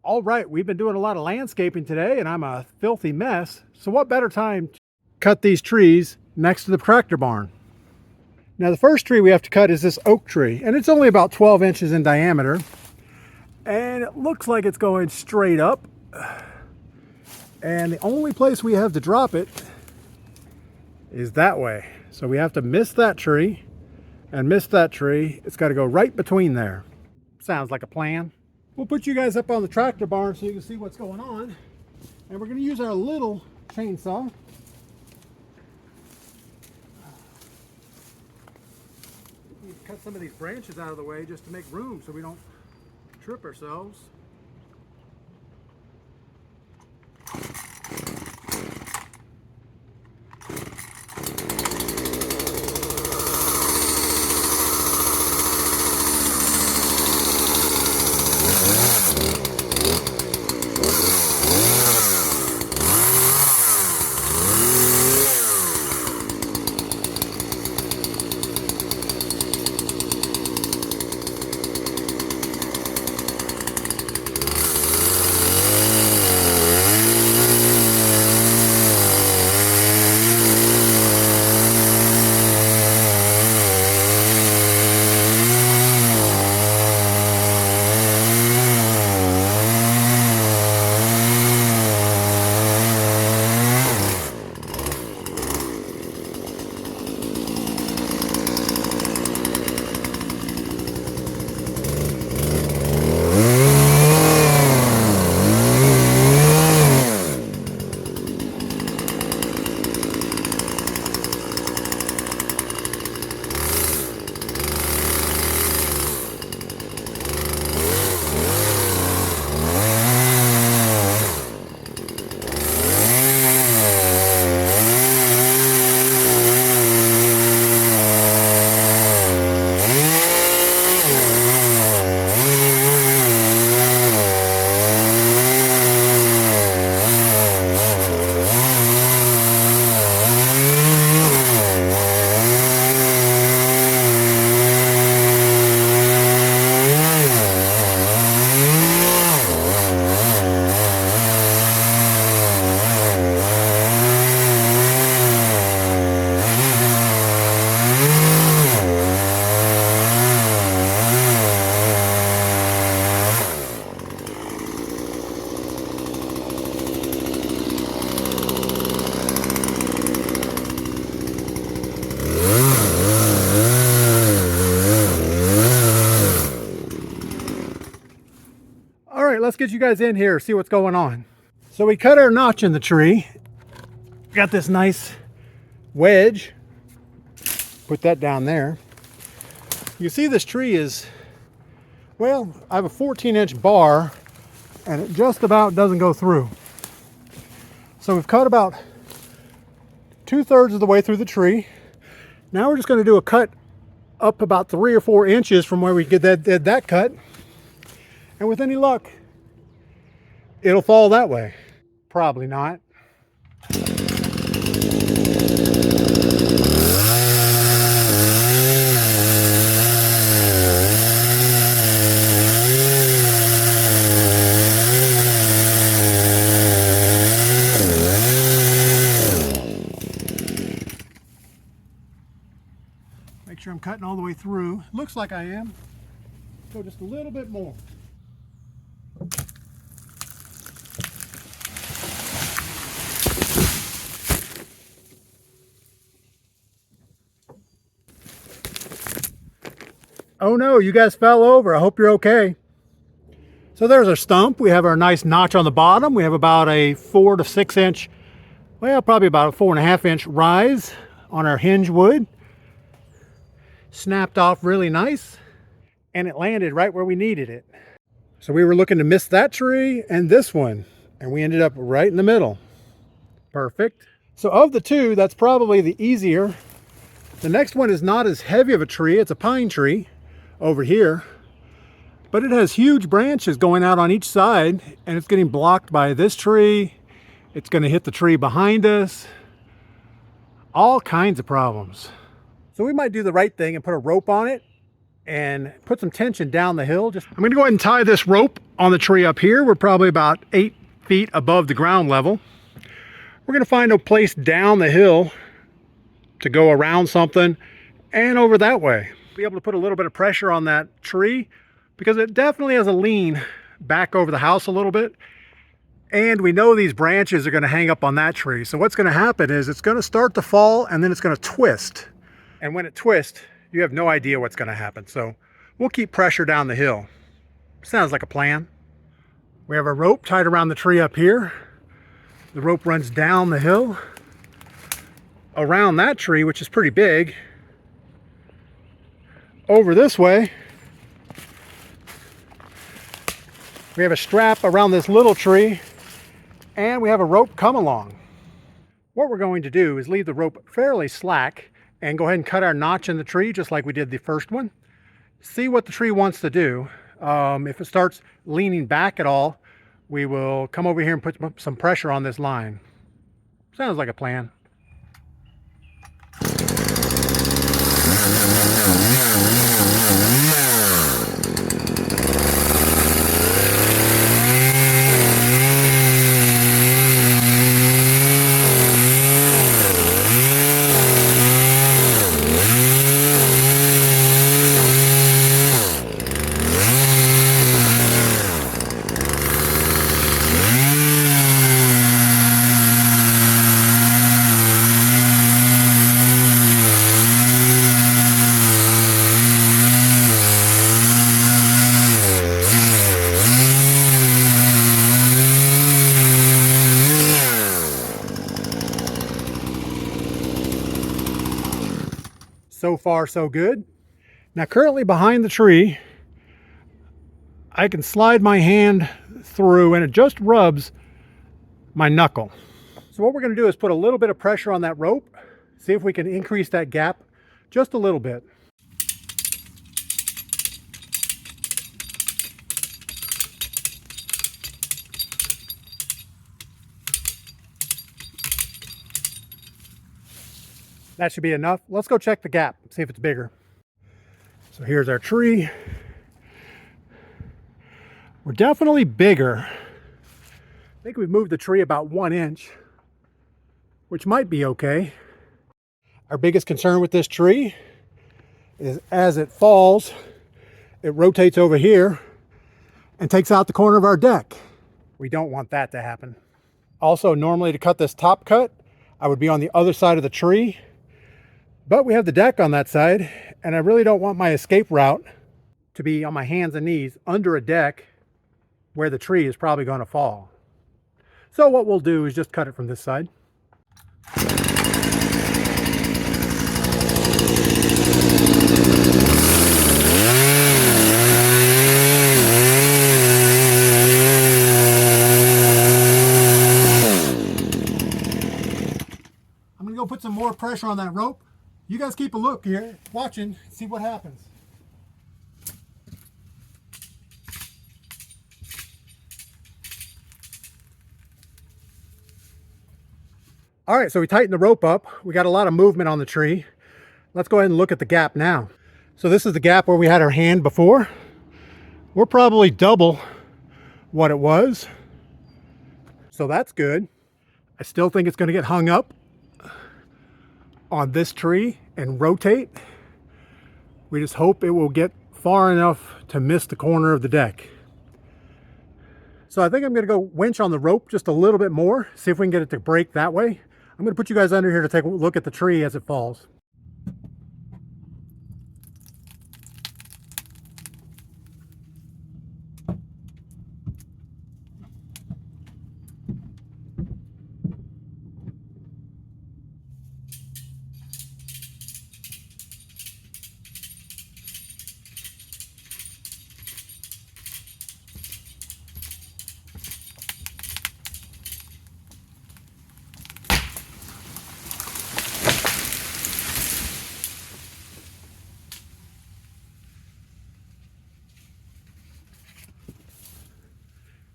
All right, we've been doing a lot of landscaping today and I'm a filthy mess. So what better time to cut these trees next to the tractor barn? Now the first tree we have to cut is this oak tree, and it's only about 12 inches in diameter. And it looks like it's going straight up. And the only place we have to drop it is that way. So we have to miss that tree and miss that tree. It's got to go right between there. Sounds like a plan. We'll put you guys up on the tractor barn so you can see what's going on. And we're going to use our little chainsaw. Cut some of these branches out of the way just to make room so we don't trip ourselves. Let's get you guys in here, see what's going on. So we cut our notch in the tree. Got this nice wedge. Put that down there. You see this tree is, well, I have a 14-inch bar and it just about doesn't go through. So we've cut about 2/3 of the way through the tree. Now we're just going to do a cut up about 3 or 4 inches from where we did that cut. And with any luck, it'll fall that way. Probably not. Make sure I'm cutting all the way through. Looks like I am. Go just a little bit more. Oh no, you guys fell over. I hope you're okay. So there's our stump. We have our nice notch on the bottom. We have about a 4 to 6 inch, well, probably about a 4.5 inch rise on our hinge wood. Snapped off really nice, and it landed right where we needed it. So we were looking to miss that tree and this one, and we ended up right in the middle. Perfect. So of the two, that's probably the easier. The next one is not as heavy of a tree. It's a pine tree over here, but it has huge branches going out on each side, and it's getting blocked by this tree. It's going to hit the tree behind us. All kinds of problems. So we might do the right thing and put a rope on it and put some tension down the hill. I'm going to go ahead and tie this rope on the tree up here. We're probably about 8 feet above the ground level. We're going to find a place down the hill to go around something and over that way. Be able to put a little bit of pressure on that tree because it definitely has a lean back over the house a little bit. And we know these branches are going to hang up on that tree. So what's going to happen is it's going to start to fall and then it's going to twist. And when it twists, you have no idea what's going to happen. So we'll keep pressure down the hill. Sounds like a plan. We have a rope tied around the tree up here. The rope runs down the hill around that tree, which is pretty big, over this way. We have a strap around this little tree, and we have a rope come along. What we're going to do is leave the rope fairly slack and go ahead and cut our notch in the tree just like we did the first one. See what the tree wants to do. If it starts leaning back at all, we will come over here and put some pressure on this line. Sounds like a plan. So far, so good. Now, currently behind the tree, I can slide my hand through and it just rubs my knuckle. So what we're going to do is put a little bit of pressure on that rope, see if we can increase that gap just a little bit. That should be enough. Let's go check the gap, see if it's bigger. So here's our tree. We're definitely bigger. I think we've moved the tree about 1 inch, which might be okay. Our biggest concern with this tree is as it falls, it rotates over here and takes out the corner of our deck. We don't want that to happen. Also, normally to cut this top cut, I would be on the other side of the tree. But we have the deck on that side, and I really don't want my escape route to be on my hands and knees under a deck where the tree is probably going to fall. So what we'll do is just cut it from this side. I'm going to go put some more pressure on that rope. You guys keep a look here, watching, see what happens. All right, so we tightened the rope up. We got a lot of movement on the tree. Let's go ahead and look at the gap now. So this is the gap where we had our hand before. We're probably double what it was. So that's good. I still think it's going to get hung up on this tree and rotate. We just hope it will get far enough to miss the corner of the deck. So I think I'm going to go winch on the rope just a little bit more, see if we can get it to break that way. I'm going to put you guys under here to take a look at the tree as it falls.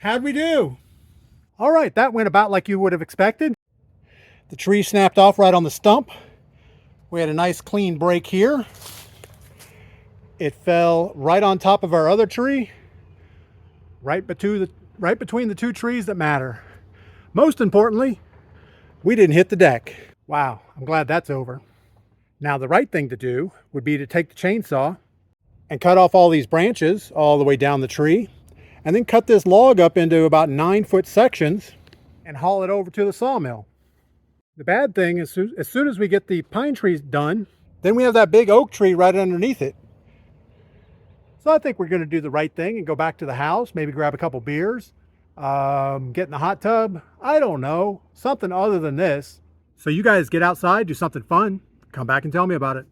How'd we do? All right, that went about like you would have expected. The tree snapped off right on the stump. We had a nice clean break here. It fell right on top of our other tree, right between the two trees that matter. Most importantly, we didn't hit the deck. Wow, I'm glad that's over. Now the right thing to do would be to take the chainsaw and cut off all these branches all the way down the tree, and then cut this log up into about 9-foot sections and haul it over to the sawmill. The bad thing is, as soon as we get the pine trees done, then we have that big oak tree right underneath it. So I think we're going to do the right thing and go back to the house, maybe grab a couple beers, get in the hot tub. I don't know, something other than this. So you guys get outside, do something fun, come back and tell me about it.